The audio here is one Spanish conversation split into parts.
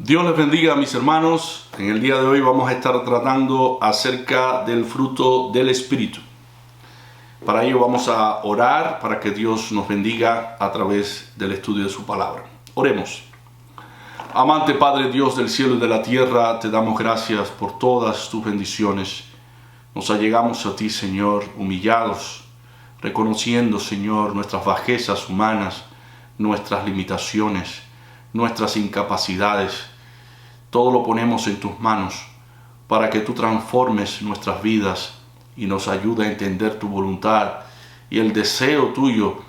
Dios les bendiga, mis hermanos. En el día de hoy vamos a estar tratando acerca del fruto del Espíritu. Para ello vamos a orar para que Dios nos bendiga a través del estudio de su palabra. Oremos. Amante Padre Dios del cielo y de la tierra, te damos gracias por todas tus bendiciones. Nos allegamos a ti, Señor, humillados, reconociendo, Señor, nuestras bajezas humanas, nuestras limitaciones, nuestras incapacidades. Todo lo ponemos en tus manos para que tú transformes nuestras vidas y nos ayude a entender tu voluntad y el deseo tuyo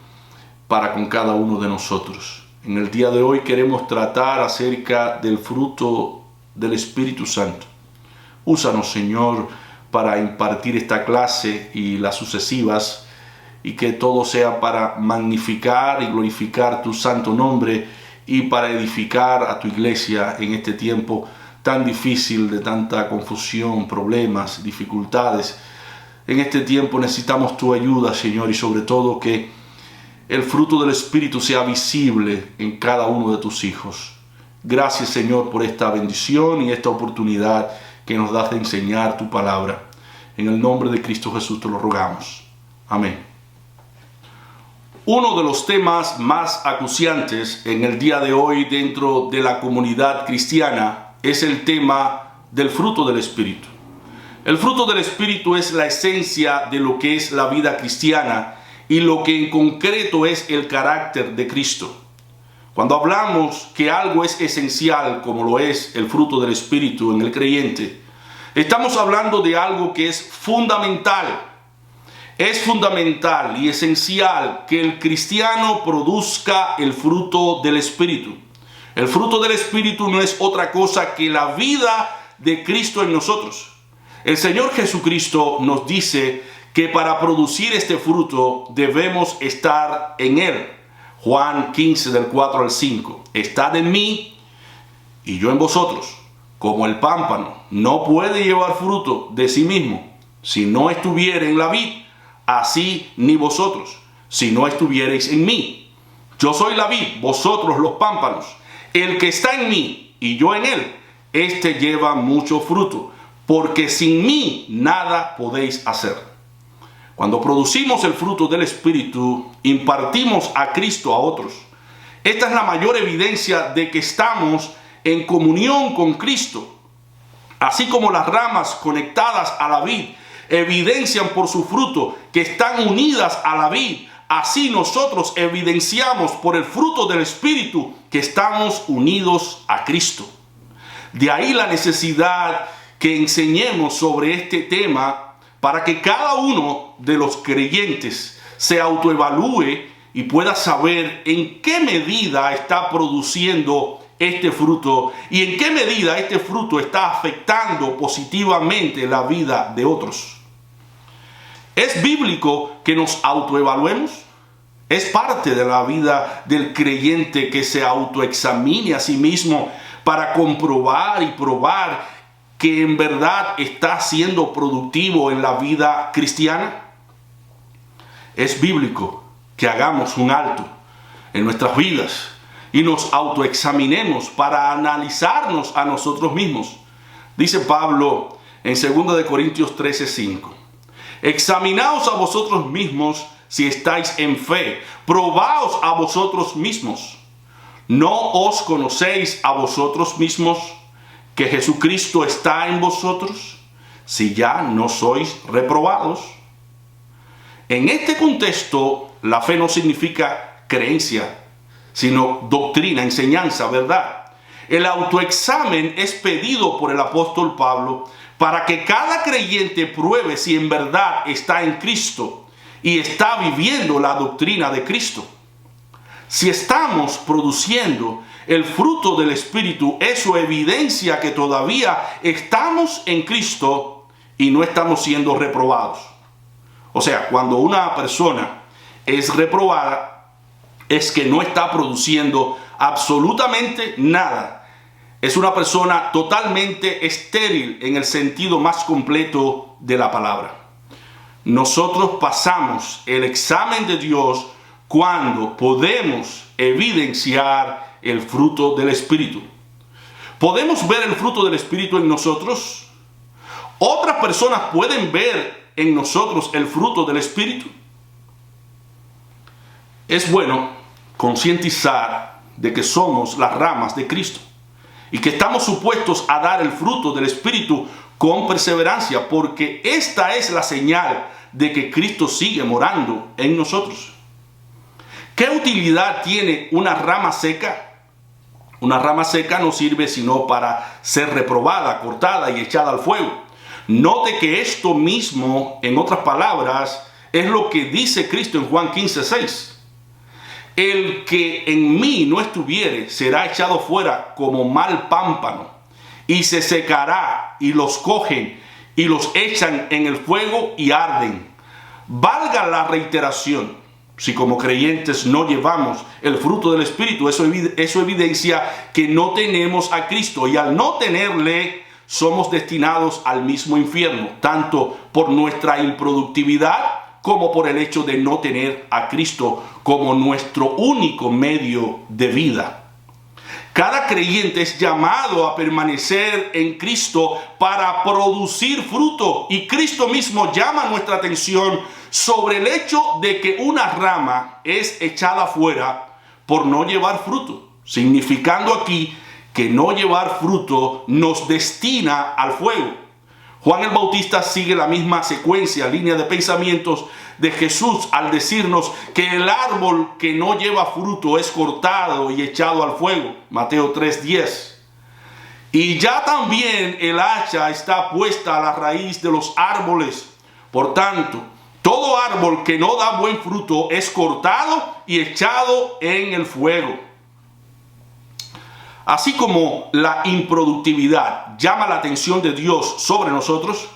para con cada uno de nosotros. En el día de hoy queremos tratar acerca del fruto del Espíritu Santo. Úsanos, Señor, para impartir esta clase y las sucesivas, y que todo sea para magnificar y glorificar tu santo nombre y para edificar a tu iglesia en este tiempo tan difícil, de tanta confusión, problemas, dificultades. En este tiempo necesitamos tu ayuda, Señor, y sobre todo que el fruto del Espíritu sea visible en cada uno de tus hijos. Gracias, Señor, por esta bendición y esta oportunidad que nos das de enseñar tu palabra. En el nombre de Cristo Jesús te lo rogamos. Amén. Uno de los temas más acuciantes en el día de hoy dentro de la comunidad cristiana es el tema del fruto del Espíritu. El fruto del Espíritu es la esencia de lo que es la vida cristiana y lo que en concreto es el carácter de Cristo. Cuando hablamos que algo es esencial, como lo es el fruto del Espíritu en el creyente, estamos hablando de algo que es fundamental. Es fundamental y esencial que el cristiano produzca el fruto del Espíritu. El fruto del Espíritu no es otra cosa que la vida de Cristo en nosotros. El Señor Jesucristo nos dice que para producir este fruto debemos estar en Él. Juan 15, del 4 al 5. Estad en mí y yo en vosotros. Como el pámpano no puede llevar fruto de sí mismo si no estuviera en la vid, así ni vosotros, si no estuvierais en mí. Yo soy la vid, vosotros los pámpanos. El que está en mí y yo en él, éste lleva mucho fruto, porque sin mí nada podéis hacer. Cuando producimos el fruto del Espíritu, impartimos a Cristo a otros. Esta es la mayor evidencia de que estamos en comunión con Cristo. Así como las ramas conectadas a la vid evidencian por su fruto que están unidas a la vid, así nosotros evidenciamos por el fruto del Espíritu que estamos unidos a Cristo. De ahí la necesidad que enseñemos sobre este tema para que cada uno de los creyentes se autoevalúe y pueda saber en qué medida está produciendo este fruto y en qué medida este fruto está afectando positivamente la vida de otros. ¿Es bíblico que nos autoevaluemos? Es parte de la vida del creyente que se autoexamine a sí mismo para comprobar y probar que en verdad está siendo productivo en la vida cristiana. Es bíblico que hagamos un alto en nuestras vidas y nos autoexaminemos para analizarnos a nosotros mismos. Dice Pablo en 2 Corintios 13:5. Examinaos a vosotros mismos si estáis en fe. Probaos a vosotros mismos. ¿No os conocéis a vosotros mismos que Jesucristo está en vosotros? Si ya no sois reprobados. En este contexto, la fe no significa creencia, sino doctrina, enseñanza, verdad. El autoexamen es pedido por el apóstol Pablo para que cada creyente pruebe si en verdad está en Cristo y está viviendo la doctrina de Cristo. Si estamos produciendo el fruto del Espíritu, eso evidencia que todavía estamos en Cristo y no estamos siendo reprobados. O sea, cuando una persona es reprobada, es que no está produciendo absolutamente nada. Es una persona totalmente estéril en el sentido más completo de la palabra. Nosotros pasamos el examen de Dios cuando podemos evidenciar el fruto del Espíritu. ¿Podemos ver el fruto del Espíritu en nosotros? ¿Otras personas pueden ver en nosotros el fruto del Espíritu? Es bueno concientizar de que somos las ramas de Cristo y que estamos supuestos a dar el fruto del Espíritu con perseverancia, porque esta es la señal de que Cristo sigue morando en nosotros. ¿Qué utilidad tiene una rama seca? Una rama seca no sirve sino para ser reprobada, cortada y echada al fuego. Note que esto mismo, en otras palabras, es lo que dice Cristo en Juan 15:6. El que en mí no estuviere será echado fuera como mal pámpano, y se secará, y los cogen y los echan en el fuego y arden. Valga la reiteración, si como creyentes no llevamos el fruto del Espíritu, eso evidencia que no tenemos a Cristo, y al no tenerle somos destinados al mismo infierno, tanto por nuestra improductividad como por el hecho de no tener a Cristo como nuestro único medio de vida. Cada creyente es llamado a permanecer en Cristo para producir fruto, y Cristo mismo llama nuestra atención sobre el hecho de que una rama es echada fuera por no llevar fruto, significando aquí que no llevar fruto nos destina al fuego. Juan el Bautista sigue la misma secuencia, línea de pensamientos de Jesús al decirnos que el árbol que no lleva fruto es cortado y echado al fuego. Mateo 3:10. Y ya también el hacha está puesta a la raíz de los árboles. Por tanto, todo árbol que no da buen fruto es cortado y echado en el fuego. Así como la improductividad llama la atención de Dios sobre nosotros,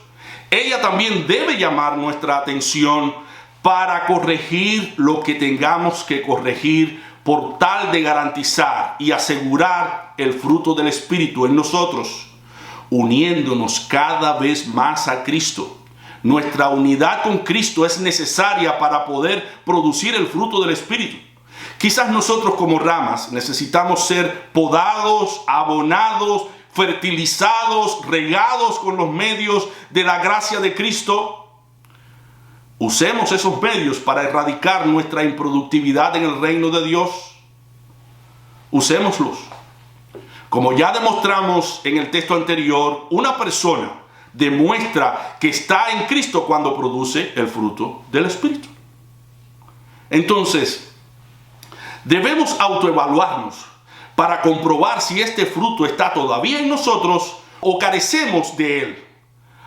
ella también debe llamar nuestra atención para corregir lo que tengamos que corregir, por tal de garantizar y asegurar el fruto del Espíritu en nosotros, uniéndonos cada vez más a Cristo. Nuestra unidad con Cristo es necesaria para poder producir el fruto del Espíritu. Quizás nosotros como ramas necesitamos ser podados, abonados, fertilizados, regados con los medios de la gracia de Cristo. Usemos esos medios para erradicar nuestra improductividad en el reino de Dios. Usémoslos. Como ya demostramos en el texto anterior, una persona demuestra que está en Cristo cuando produce el fruto del Espíritu. Entonces, debemos autoevaluarnos para comprobar si este fruto está todavía en nosotros o carecemos de él.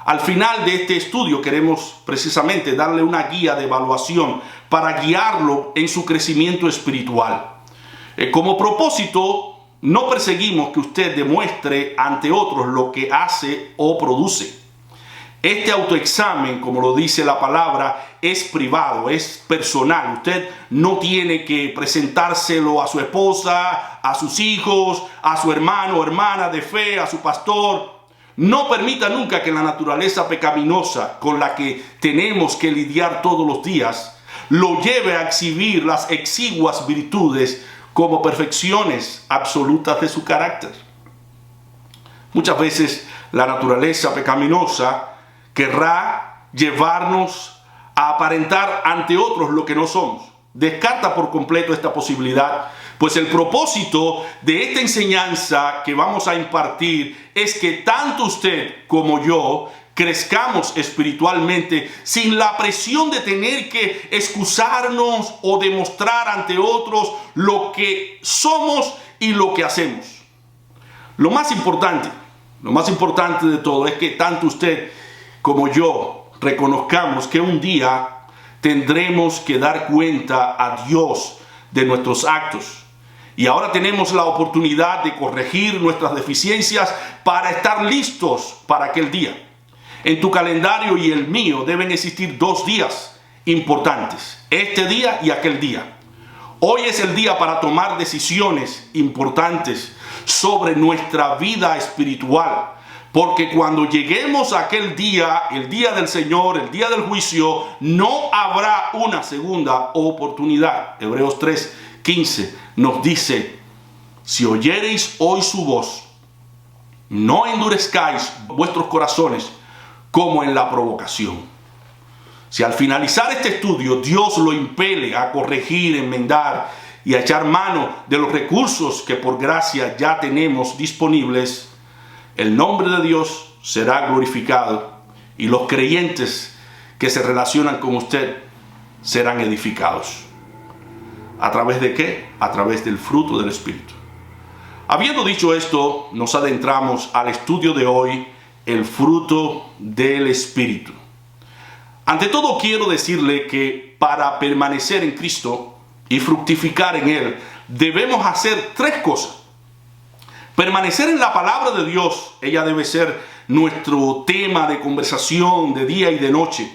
Al final de este estudio queremos precisamente darle una guía de evaluación para guiarlo en su crecimiento espiritual. Como propósito, no perseguimos que usted demuestre ante otros lo que hace o produce. Este autoexamen, como lo dice la palabra, es privado, es personal. Usted no tiene que presentárselo a su esposa, a sus hijos, a su hermano o hermana de fe, a su pastor. No permita nunca que la naturaleza pecaminosa con la que tenemos que lidiar todos los días lo lleve a exhibir las exiguas virtudes como perfecciones absolutas de su carácter. Muchas veces la naturaleza pecaminosa querrá llevarnos a aparentar ante otros lo que no somos. Descarta por completo esta posibilidad, pues el propósito de esta enseñanza que vamos a impartir es que tanto usted como yo crezcamos espiritualmente sin la presión de tener que excusarnos o demostrar ante otros lo que somos y lo que hacemos. Lo más importante de todo es que tanto usted como yo reconozcamos que un día tendremos que dar cuenta a Dios de nuestros actos. Y ahora tenemos la oportunidad de corregir nuestras deficiencias para estar listos para aquel día. En tu calendario y el mío deben existir 2 días importantes, este día y aquel día. Hoy es el día para tomar decisiones importantes sobre nuestra vida espiritual. Porque cuando lleguemos a aquel día, el día del Señor, el día del juicio, no habrá una segunda oportunidad. Hebreos 3:15 nos dice: si oyereis hoy su voz, no endurezcáis vuestros corazones como en la provocación. Si al finalizar este estudio Dios lo impele a corregir, enmendar y a echar mano de los recursos que por gracia ya tenemos disponibles, el nombre de Dios será glorificado y los creyentes que se relacionan con usted serán edificados. ¿A través de qué? A través del fruto del Espíritu. Habiendo dicho esto, nos adentramos al estudio de hoy, el fruto del Espíritu. Ante todo, quiero decirle que para permanecer en Cristo y fructificar en Él, debemos hacer tres cosas. Permanecer en la palabra de Dios, ella debe ser nuestro tema de conversación de día y de noche.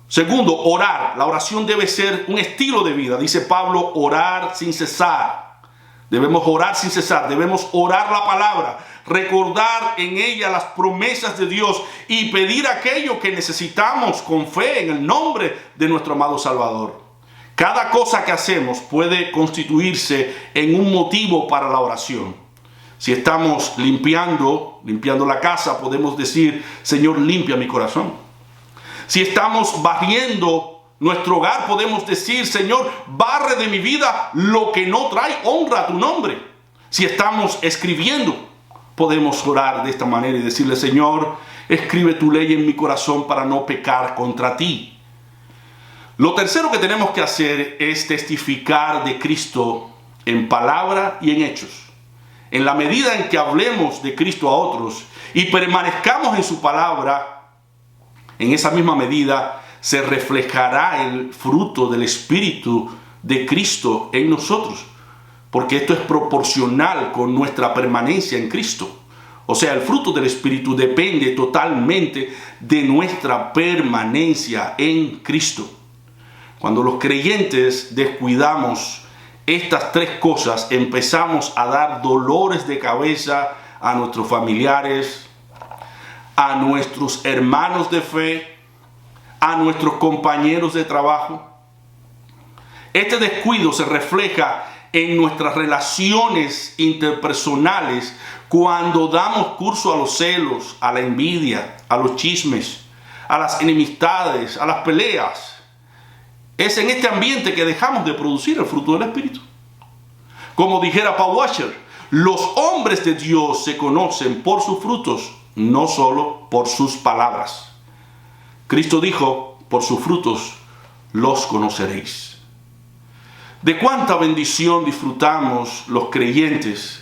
Segundo, orar. La oración debe ser un estilo de vida. Dice Pablo, orar sin cesar. Debemos orar sin cesar, debemos orar la palabra, recordar en ella las promesas de Dios y pedir aquello que necesitamos con fe en el nombre de nuestro amado Salvador. Cada cosa que hacemos puede constituirse en un motivo para la oración. Si estamos limpiando la casa, podemos decir, Señor, limpia mi corazón. Si estamos barriendo nuestro hogar, podemos decir, Señor, barre de mi vida lo que no trae honra a tu nombre. Si estamos escribiendo, podemos orar de esta manera y decirle, Señor, escribe tu ley en mi corazón para no pecar contra ti. Lo tercero que tenemos que hacer es testificar de Cristo en palabra y en hechos. En la medida en que hablemos de Cristo a otros y permanezcamos en su palabra, en esa misma medida se reflejará el fruto del Espíritu de Cristo en nosotros, porque esto es proporcional con nuestra permanencia en Cristo. O sea, el fruto del Espíritu depende totalmente de nuestra permanencia en Cristo. Cuando los creyentes descuidamos estas tres cosas, empezamos a dar dolores de cabeza a nuestros familiares, a nuestros hermanos de fe, a nuestros compañeros de trabajo. Este descuido se refleja en nuestras relaciones interpersonales cuando damos curso a los celos, a la envidia, a los chismes, a las enemistades, a las peleas. Es en este ambiente que dejamos de producir el fruto del Espíritu. Como dijera Paul Washer, los hombres de Dios se conocen por sus frutos, no solo por sus palabras. Cristo dijo, por sus frutos los conoceréis. ¿De cuánta bendición disfrutamos los creyentes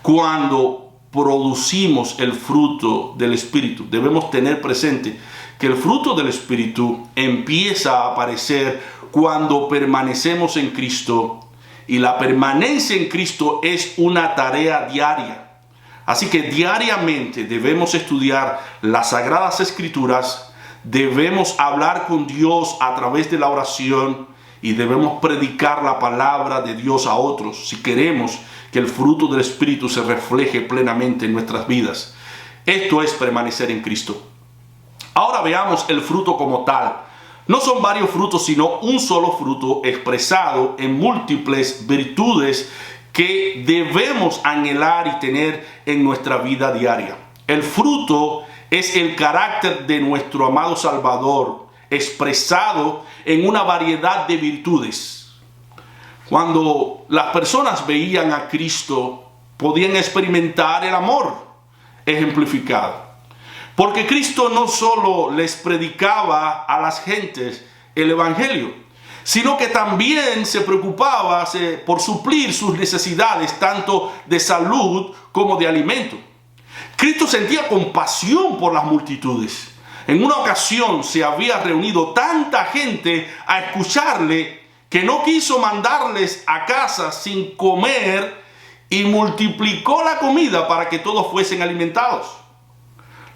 cuando producimos el fruto del Espíritu? Debemos tener presente que el fruto del Espíritu empieza a aparecer cuando permanecemos en Cristo, y la permanencia en Cristo es una tarea diaria. Así que diariamente debemos estudiar las Sagradas Escrituras, debemos hablar con Dios a través de la oración y debemos predicar la palabra de Dios a otros si queremos que el fruto del Espíritu se refleje plenamente en nuestras vidas. Esto es permanecer en Cristo. Ahora veamos el fruto como tal. No son varios frutos, sino un solo fruto expresado en múltiples virtudes que debemos anhelar y tener en nuestra vida diaria. El fruto es el carácter de nuestro amado Salvador, expresado en una variedad de virtudes. Cuando las personas veían a Cristo, podían experimentar el amor ejemplificado. Porque Cristo no solo les predicaba a las gentes el Evangelio, sino que también se preocupaba por suplir sus necesidades, tanto de salud como de alimento. Cristo sentía compasión por las multitudes. En una ocasión se había reunido tanta gente a escucharle que no quiso mandarles a casa sin comer y multiplicó la comida para que todos fuesen alimentados.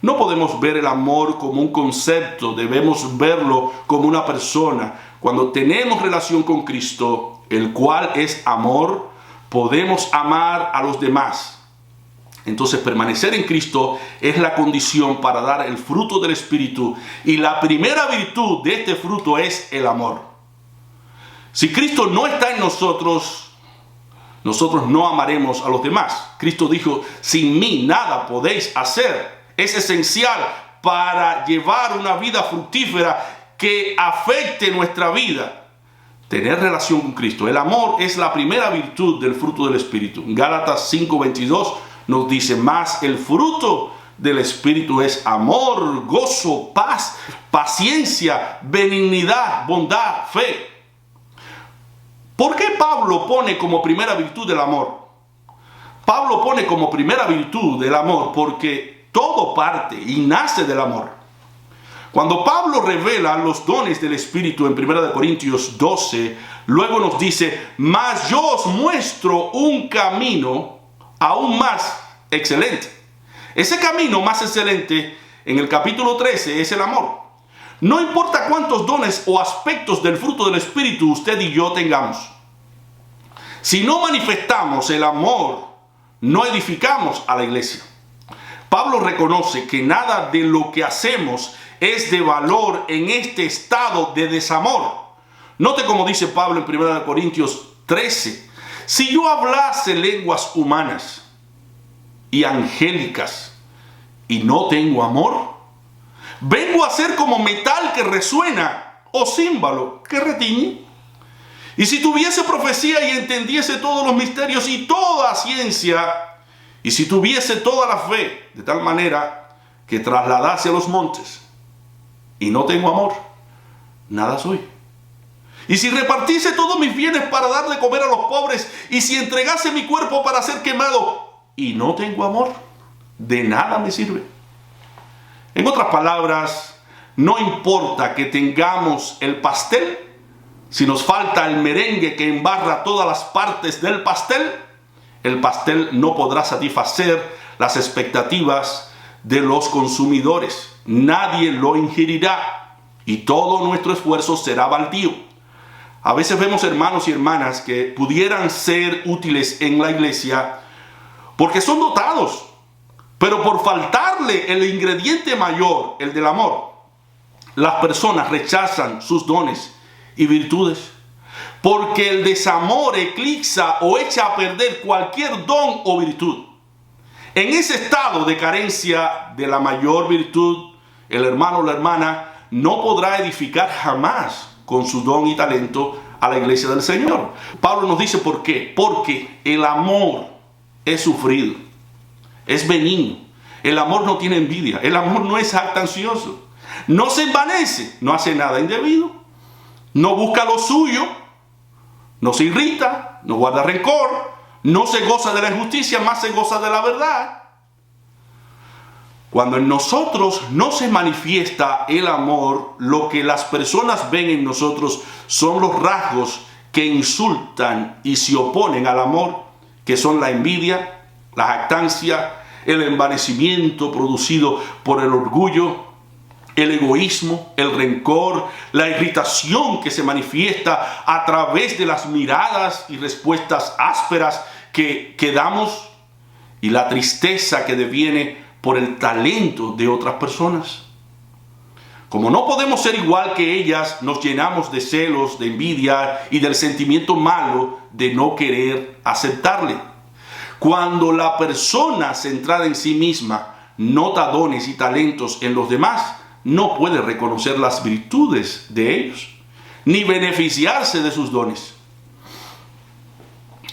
No podemos ver el amor como un concepto, debemos verlo como una persona. Cuando tenemos relación con Cristo, el cual es amor, podemos amar a los demás. Entonces, permanecer en Cristo es la condición para dar el fruto del Espíritu, y la primera virtud de este fruto es el amor. Si Cristo no está en nosotros, nosotros no amaremos a los demás. Cristo dijo, sin mí nada podéis hacer. Es esencial para llevar una vida fructífera que afecte nuestra vida. Tener relación con Cristo. El amor es la primera virtud del fruto del Espíritu. Gálatas 5:22 nos dice, más el fruto del Espíritu es amor, gozo, paz, paciencia, benignidad, bondad, fe. ¿Por qué Pablo pone como primera virtud el amor? Pablo pone como primera virtud el amor porque todo parte y nace del amor. Cuando Pablo revela los dones del Espíritu en 1 Corintios 12, luego nos dice, mas yo os muestro un camino aún más excelente. Ese camino más excelente en el capítulo 13 es el amor. No importa cuántos dones o aspectos del fruto del Espíritu usted y yo tengamos. Si no manifestamos el amor, no edificamos a la iglesia. Pablo reconoce que nada de lo que hacemos es de valor en este estado de desamor. Note como dice Pablo en 1 Corintios 13. Si yo hablase lenguas humanas y angélicas y no tengo amor, vengo a ser como metal que resuena o címbalo que retiñe. Y si tuviese profecía y entendiese todos los misterios y toda ciencia, y si tuviese toda la fe, de tal manera que trasladase a los montes, y no tengo amor, nada soy. Y si repartiese todos mis bienes para dar de comer a los pobres, y si entregase mi cuerpo para ser quemado, y no tengo amor, de nada me sirve. En otras palabras, no importa que tengamos el pastel, si nos falta el merengue que embarra todas las partes del pastel, el pastel no podrá satisfacer las expectativas de los consumidores. Nadie lo ingerirá y todo nuestro esfuerzo será baldío. A veces vemos hermanos y hermanas que pudieran ser útiles en la iglesia porque son dotados, pero por faltarle el ingrediente mayor, el del amor, las personas rechazan sus dones y virtudes. Porque el desamor eclipsa o echa a perder cualquier don o virtud. En ese estado de carencia de la mayor virtud, el hermano o la hermana no podrá edificar jamás con su don y talento a la iglesia del Señor. Pablo nos dice por qué. Porque el amor es sufrido, es benigno. El amor no tiene envidia, el amor no es jactancioso, no se envanece, no hace nada indebido, no busca lo suyo, no se irrita, no guarda rencor, no se goza de la injusticia, más se goza de la verdad. Cuando en nosotros no se manifiesta el amor, lo que las personas ven en nosotros son los rasgos que insultan y se oponen al amor, que son la envidia, la jactancia, el envanecimiento producido por el orgullo, el egoísmo, el rencor, la irritación que se manifiesta a través de las miradas y respuestas ásperas que damos, y la tristeza que deviene por el talento de otras personas. Como no podemos ser igual que ellas, nos llenamos de celos, de envidia y del sentimiento malo de no querer aceptarle. Cuando la persona centrada en sí misma nota dones y talentos en los demás, no puede reconocer las virtudes de ellos, ni beneficiarse de sus dones.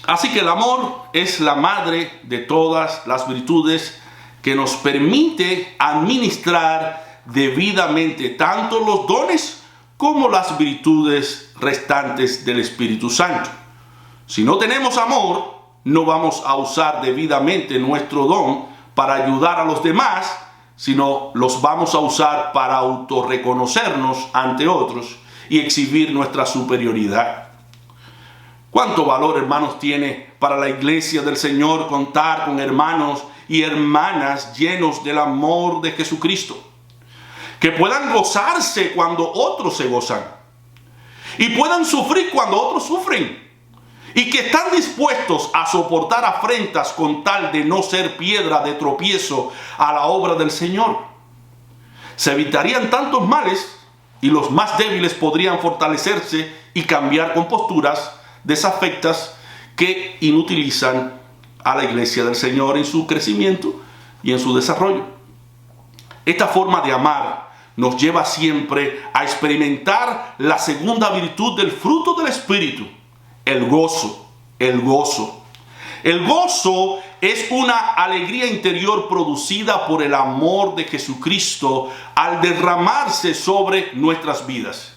Así que el amor es la madre de todas las virtudes que nos permite administrar debidamente tanto los dones como las virtudes restantes del Espíritu Santo. Si no tenemos amor, no vamos a usar debidamente nuestro don para ayudar a los demás, sino los vamos a usar para autorreconocernos ante otros y exhibir nuestra superioridad. ¿Cuánto valor, hermanos, tiene para la iglesia del Señor contar con hermanos y hermanas llenos del amor de Jesucristo? Que puedan gozarse cuando otros se gozan y puedan sufrir cuando otros sufren, y que están dispuestos a soportar afrentas con tal de no ser piedra de tropiezo a la obra del Señor. Se evitarían tantos males y los más débiles podrían fortalecerse y cambiar con posturas desafectas que inutilizan a la iglesia del Señor en su crecimiento y en su desarrollo. Esta forma de amar nos lleva siempre a experimentar la segunda virtud del fruto del Espíritu, el gozo, el gozo. El gozo es una alegría interior producida por el amor de Jesucristo al derramarse sobre nuestras vidas.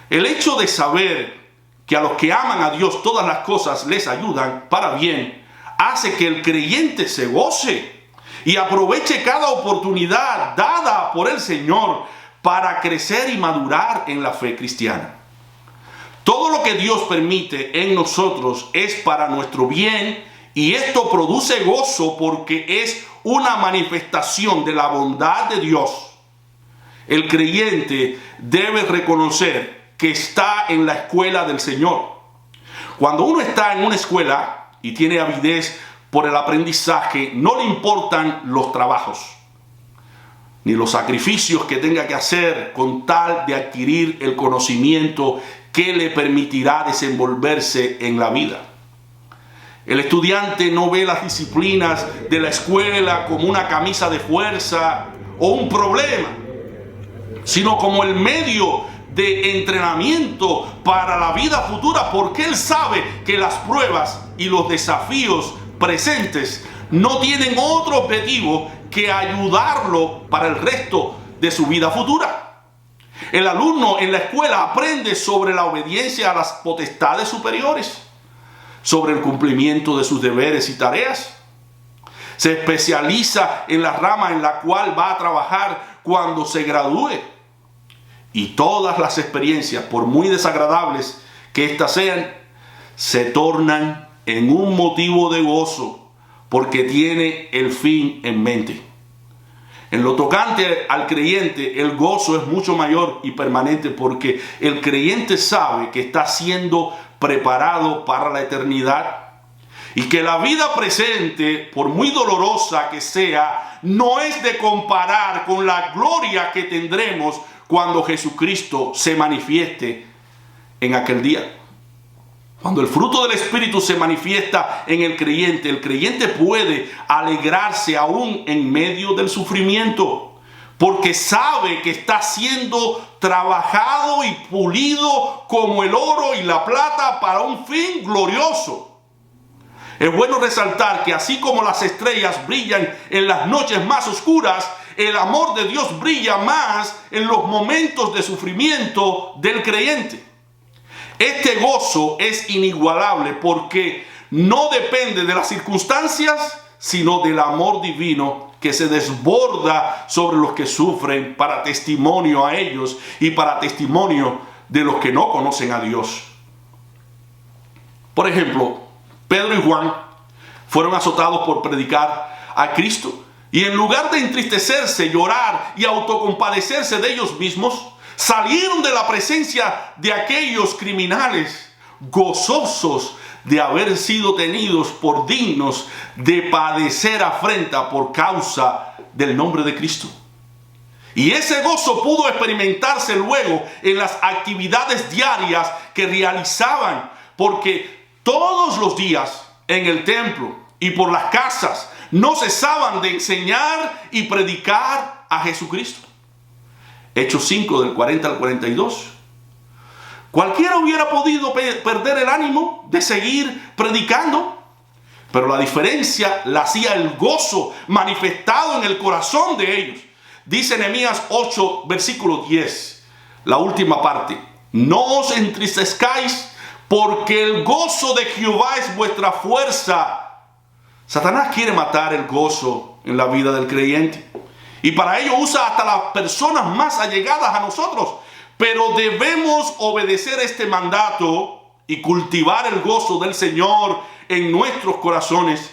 El hecho de saber que a los que aman a Dios todas las cosas les ayudan para bien, hace que el creyente se goce y aproveche cada oportunidad dada por el Señor para crecer y madurar en la fe cristiana. Todo lo que Dios permite en nosotros es para nuestro bien, y esto produce gozo porque es una manifestación de la bondad de Dios. El creyente debe reconocer que está en la escuela del Señor. Cuando uno está en una escuela y tiene avidez por el aprendizaje, no le importan los trabajos ni los sacrificios que tenga que hacer con tal de adquirir el conocimiento que le permitirá desenvolverse en la vida. El estudiante no ve las disciplinas de la escuela como una camisa de fuerza o un problema, sino como el medio de entrenamiento para la vida futura, porque él sabe que las pruebas y los desafíos presentes no tienen otro objetivo que ayudarlo para el resto de su vida futura. El alumno en la escuela aprende sobre la obediencia a las potestades superiores, sobre el cumplimiento de sus deberes y tareas. Se especializa en la rama en la cual va a trabajar cuando se gradúe. Y todas las experiencias, por muy desagradables que éstas sean, se tornan en un motivo de gozo, porque tiene el fin en mente. En lo tocante al creyente, el gozo es mucho mayor y permanente, porque el creyente sabe que está siendo preparado para la eternidad y que la vida presente, por muy dolorosa que sea, no es de comparar con la gloria que tendremos cuando Jesucristo se manifieste en aquel día. Cuando el fruto del Espíritu se manifiesta en el creyente puede alegrarse aún en medio del sufrimiento, porque sabe que está siendo trabajado y pulido como el oro y la plata para un fin glorioso. Es bueno resaltar que así como las estrellas brillan en las noches más oscuras, el amor de Dios brilla más en los momentos de sufrimiento del creyente. Este gozo es inigualable porque no depende de las circunstancias, sino del amor divino que se desborda sobre los que sufren, para testimonio a ellos y para testimonio de los que no conocen a Dios. Por ejemplo, Pedro y Juan fueron azotados por predicar a Cristo, y en lugar de entristecerse, llorar y autocompadecerse de ellos mismos, salieron de la presencia de aquellos criminales gozosos de haber sido tenidos por dignos de padecer afrenta por causa del nombre de Cristo. Y ese gozo pudo experimentarse luego en las actividades diarias que realizaban, porque todos los días en el templo y por las casas no cesaban de enseñar y predicar a Jesucristo. Hechos 5 del 40 al 42. Cualquiera hubiera podido perder el ánimo de seguir predicando, pero la diferencia la hacía el gozo manifestado en el corazón de ellos. Dice Nehemías 8, versículo 10, la última parte: no os entristezcáis, porque el gozo de Jehová es vuestra fuerza. Satanás quiere matar el gozo en la vida del creyente, y para ello usa hasta las personas más allegadas a nosotros. Pero debemos obedecer este mandato y cultivar el gozo del Señor en nuestros corazones,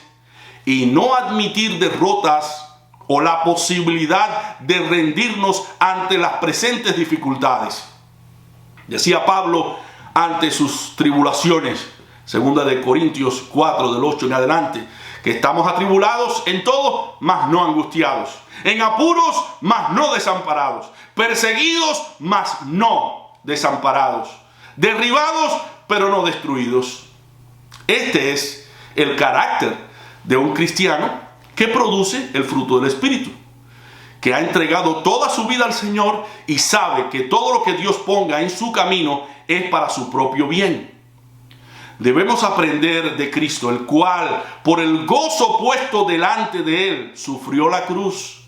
y no admitir derrotas o la posibilidad de rendirnos ante las presentes dificultades. Decía Pablo ante sus tribulaciones, 2 Corintios 4 del 8 en adelante, que estamos atribulados en todo, mas no angustiados, en apuros, mas no desamparados, perseguidos, mas no desamparados, derribados, pero no destruidos, Este es el carácter de un cristiano que produce el fruto del Espíritu, que ha entregado toda su vida al Señor y sabe que todo lo que Dios ponga en su camino es para su propio bien. Debemos aprender de Cristo, el cual, por el gozo puesto delante de él, sufrió la cruz,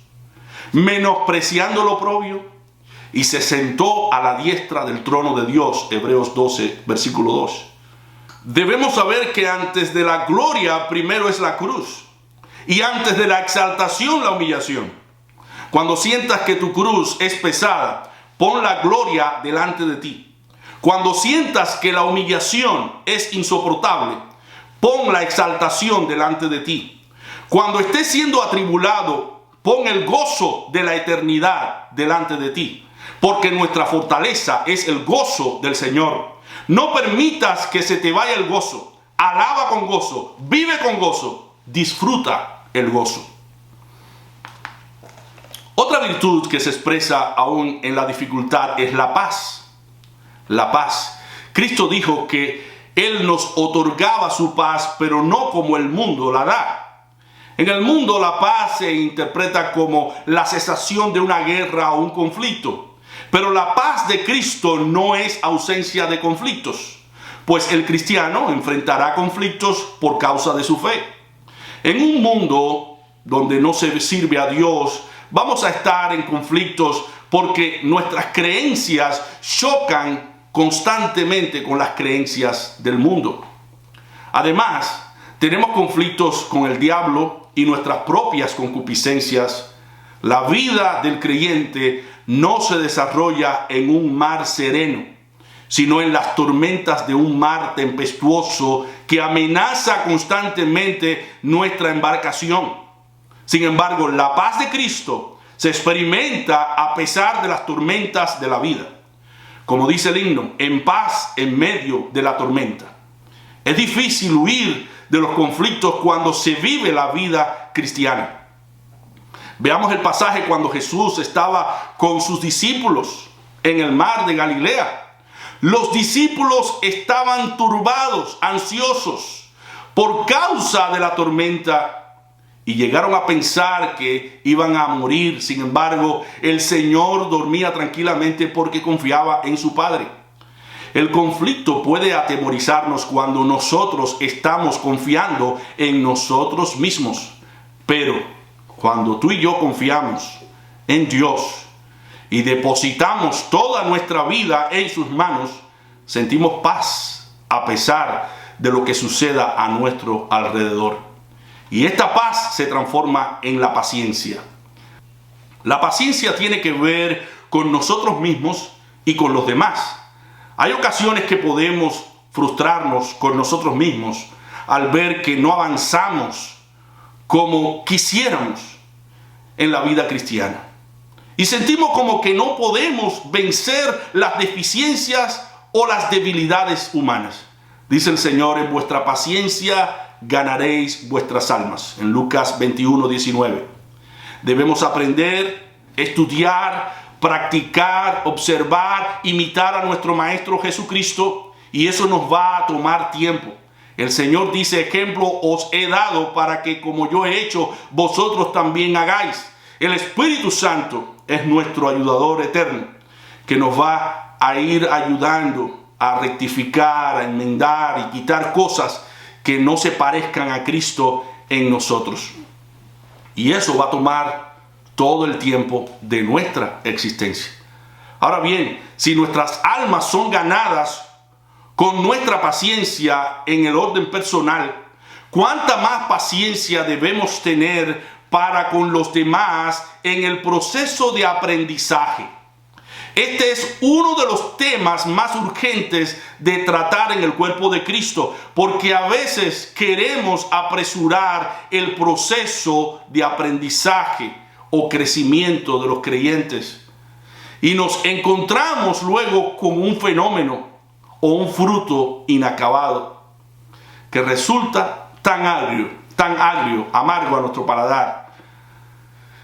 menospreciando lo oprobio, y se sentó a la diestra del trono de Dios. Hebreos 12, versículo 2. Debemos saber que antes de la gloria primero es la cruz, y antes de la exaltación la humillación. Cuando sientas que tu cruz es pesada, pon la gloria delante de ti. Cuando sientas que la humillación es insoportable, pon la exaltación delante de ti. Cuando estés siendo atribulado, pon el gozo de la eternidad delante de ti, porque nuestra fortaleza es el gozo del Señor. No permitas que se te vaya el gozo. Alaba con gozo, vive con gozo, disfruta el gozo. Otra virtud que se expresa aún en la dificultad es la paz. La paz. Cristo dijo que Él nos otorgaba su paz, pero no como el mundo la da. En el mundo la paz se interpreta como la cesación de una guerra o un conflicto. Pero la paz de Cristo no es ausencia de conflictos, pues el cristiano enfrentará conflictos por causa de su fe. En un mundo donde no se sirve a Dios, vamos a estar en conflictos porque nuestras creencias chocan constantemente con las creencias del mundo. Además, tenemos conflictos con el diablo y nuestras propias concupiscencias. La vida del creyente no se desarrolla en un mar sereno, sino en las tormentas de un mar tempestuoso que amenaza constantemente nuestra embarcación. Sin embargo, la paz de Cristo se experimenta a pesar de las tormentas de la vida. Como dice el himno, en paz en medio de la tormenta. Es difícil huir de los conflictos cuando se vive la vida cristiana. Veamos el pasaje cuando Jesús estaba con sus discípulos en el mar de Galilea. Los discípulos estaban turbados, ansiosos, por causa de la tormenta, y llegaron a pensar que iban a morir. Sin embargo, el Señor dormía tranquilamente porque confiaba en su Padre. El conflicto puede atemorizarnos cuando nosotros estamos confiando en nosotros mismos. Pero cuando tú y yo confiamos en Dios y depositamos toda nuestra vida en sus manos, sentimos paz a pesar de lo que suceda a nuestro alrededor. Y esta paz se transforma en la paciencia. La paciencia tiene que ver con nosotros mismos y con los demás. Hay ocasiones que podemos frustrarnos con nosotros mismos al ver que no avanzamos como quisiéramos en la vida cristiana. Y sentimos como que no podemos vencer las deficiencias o las debilidades humanas. Dice el Señor, en vuestra paciencia ganaréis vuestras almas. En Lucas 21, 19. Debemos aprender, estudiar, practicar, observar, imitar a nuestro Maestro Jesucristo, y eso nos va a tomar tiempo. El Señor dice, ejemplo os he dado para que como yo he hecho, vosotros también hagáis. El Espíritu Santo es nuestro ayudador eterno, que nos va a ir ayudando a rectificar, a enmendar y quitar cosas que no se parezcan a Cristo en nosotros. Y eso va a tomar todo el tiempo de nuestra existencia. Ahora bien, si nuestras almas son ganadas con nuestra paciencia en el orden personal, ¿cuánta más paciencia debemos tener para con los demás en el proceso de aprendizaje? Este es uno de los temas más urgentes de tratar en el cuerpo de Cristo, porque a veces queremos apresurar el proceso de aprendizaje o crecimiento de los creyentes y nos encontramos luego con un fenómeno o un fruto inacabado que resulta tan agrio, amargo a nuestro paladar,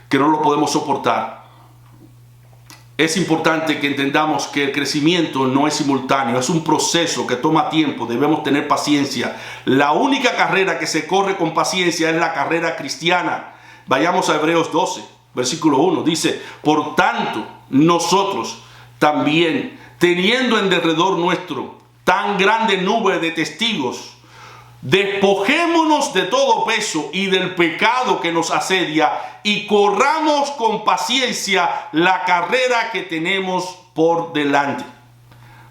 que no lo podemos soportar. es importante que entendamos que el crecimiento no es simultáneo, es un proceso que toma tiempo, debemos tener paciencia. La única carrera que se corre con paciencia es la carrera cristiana. Vayamos a Hebreos 12, versículo 1, dice: por tanto, nosotros también, teniendo en derredor nuestro tan grande nube de testigos, despojémonos de todo peso y del pecado que nos asedia y corramos con paciencia la carrera que tenemos por delante.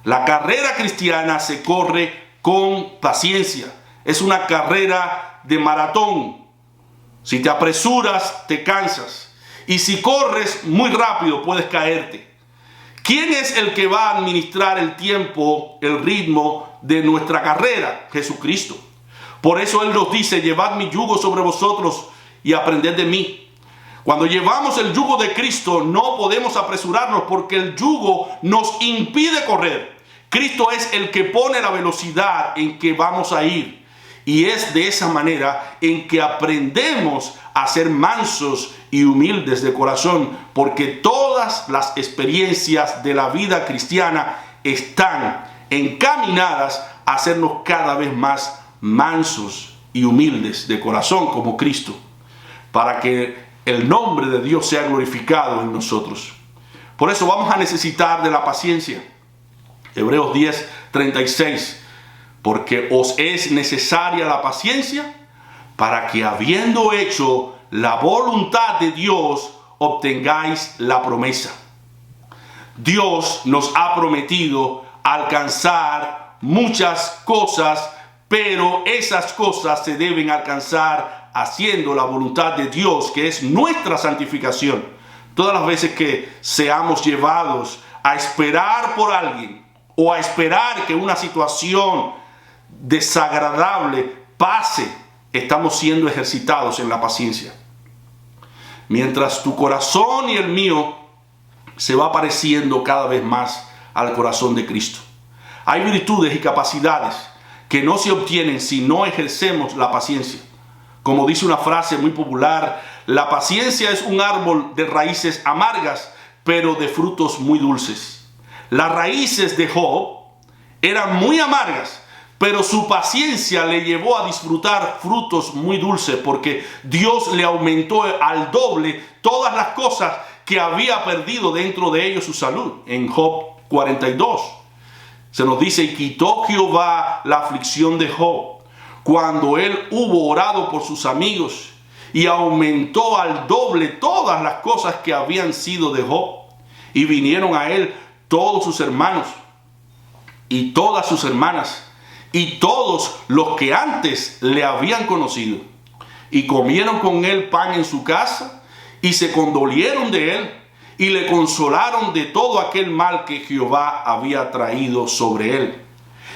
La carrera cristiana se corre con paciencia. Es una carrera de maratón. Si te apresuras, te cansas. Y si corres muy rápido, puedes caerte. ¿Quién es el que va a administrar el tiempo, el ritmo de nuestra carrera? Jesucristo. Por eso Él nos dice: llevad mi yugo sobre vosotros y aprended de mí. Cuando llevamos el yugo de Cristo no podemos apresurarnos porque el yugo nos impide correr. Cristo es el que pone la velocidad en que vamos a ir. Y es de esa manera en que aprendemos a ser mansos y humildes de corazón, porque todas las experiencias de la vida cristiana están encaminadas a hacernos cada vez más mansos y humildes de corazón como Cristo, para que el nombre de Dios sea glorificado en nosotros. Por eso vamos a necesitar de la paciencia. Hebreos 10, 36. Porque os es necesaria la paciencia para que, habiendo hecho la voluntad de Dios, obtengáis la promesa. Dios nos ha prometido alcanzar muchas cosas, pero esas cosas se deben alcanzar haciendo la voluntad de Dios, que es nuestra santificación. Todas las veces que seamos llevados a esperar por alguien o a esperar que una situación desagradable pase, estamos siendo ejercitados en la paciencia. Mientras tu corazón y el mío se va pareciendo cada vez más al corazón de Cristo. Hay virtudes y capacidades que no se obtienen si no ejercemos la paciencia. Como dice una frase muy popular: la paciencia es un árbol de raíces amargas, pero de frutos muy dulces. Las raíces de Job eran muy amargas, pero su paciencia le llevó a disfrutar frutos muy dulces, porque Dios le aumentó al doble todas las cosas que había perdido, dentro de ellos su salud. En Job 42 se nos dice: y quitó Jehová la aflicción de Job cuando él hubo orado por sus amigos, y aumentó al doble todas las cosas que habían sido de Job. Y vinieron a él todos sus hermanos y todas sus hermanas y todos los que antes le habían conocido, y comieron con él pan en su casa, y se condolieron de él, y le consolaron de todo aquel mal que Jehová había traído sobre él.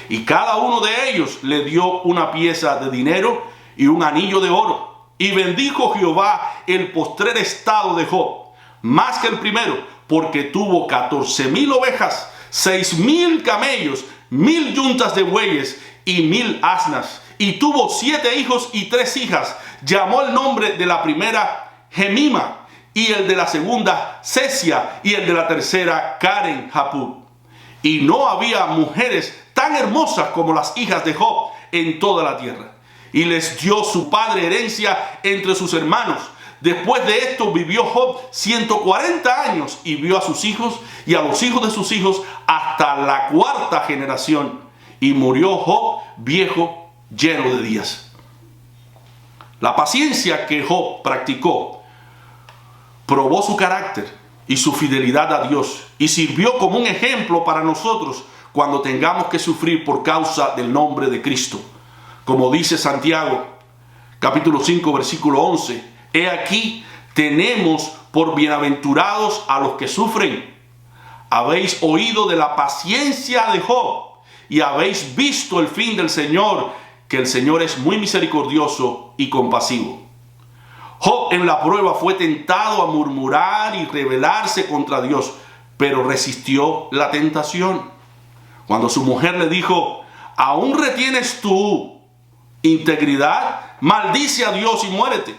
Y cada uno de ellos le dio una pieza de dinero y un anillo de oro. Y bendijo Jehová el postrer estado de Job, más que el primero, porque tuvo 14,000 ovejas, 6,000 camellos, 1,000 yuntas de bueyes y 1,000 asnas. Y tuvo 7 hijos y 3 hijas. Llamó el nombre de la primera Gemima, y el de la segunda Cesia, y el de la tercera Karen Japub. Y no había mujeres tan hermosas como las hijas de Job en toda la tierra. Y les dio su padre herencia entre sus hermanos. Después de esto vivió Job 140 años y vio a sus hijos y a los hijos de sus hijos hasta la 4ª generación. Y murió Job viejo, lleno de días. La paciencia que Job practicó probó su carácter y su fidelidad a Dios, y sirvió como un ejemplo para nosotros cuando tengamos que sufrir por causa del nombre de Cristo. Como dice Santiago, capítulo 5, versículo 11: he aquí, tenemos por bienaventurados a los que sufren. Habéis oído de la paciencia de Job, y habéis visto el fin del Señor, que el Señor es muy misericordioso y compasivo. Job en la prueba fue tentado a murmurar y rebelarse contra Dios, pero resistió la tentación. Cuando su mujer le dijo: ¿aún retienes tu integridad? Maldice a Dios y muérete.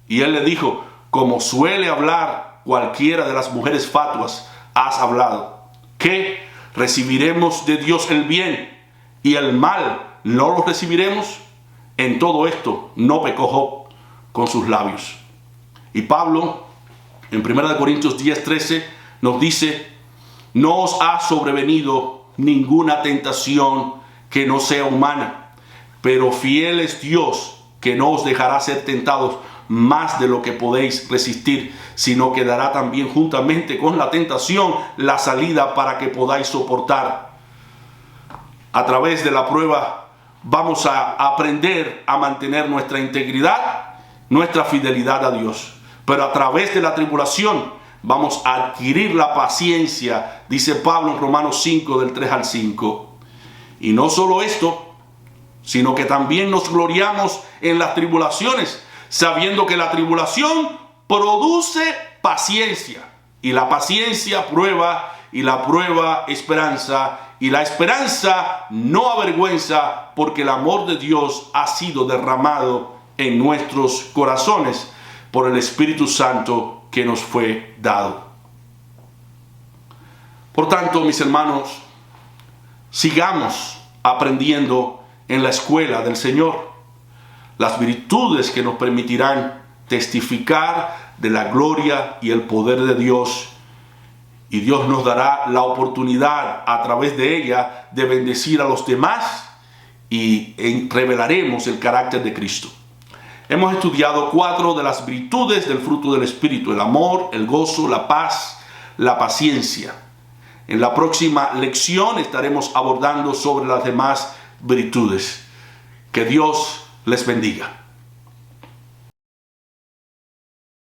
Y él le dijo: como suele hablar cualquiera de las mujeres fatuas, has hablado, que recibiremos de Dios el bien y el mal no lo recibiremos. En todo esto no pecó Job con sus labios. Y Pablo en 1 Corintios 10:13 nos dice: no os ha sobrevenido ninguna tentación que no sea humana, pero fiel es Dios, que no os dejará ser tentados más de lo que podéis resistir, sino que dará también juntamente con la tentación la salida para que podáis soportar. A través de la prueba vamos a aprender a mantener nuestra integridad, nuestra fidelidad a Dios. Pero a través de la tribulación vamos a adquirir la paciencia, dice Pablo en Romanos 5, del 3 al 5. Y no solo esto, sino que también nos gloriamos en las tribulaciones, sabiendo que la tribulación produce paciencia, y la paciencia prueba, y la prueba esperanza, y la esperanza no avergüenza, porque el amor de Dios ha sido derramado en nuestros corazones por el Espíritu Santo que nos fue dado. Por tanto, mis hermanos, sigamos aprendiendo en la escuela del Señor las virtudes que nos permitirán testificar de la gloria y el poder de Dios. Y Dios nos dará la oportunidad a través de ella de bendecir a los demás, y revelaremos el carácter de Cristo. Hemos estudiado 4 de las virtudes del fruto del Espíritu: el amor, el gozo, la paz, la paciencia. En la próxima lección estaremos abordando sobre las demás virtudes. Que Dios les bendiga.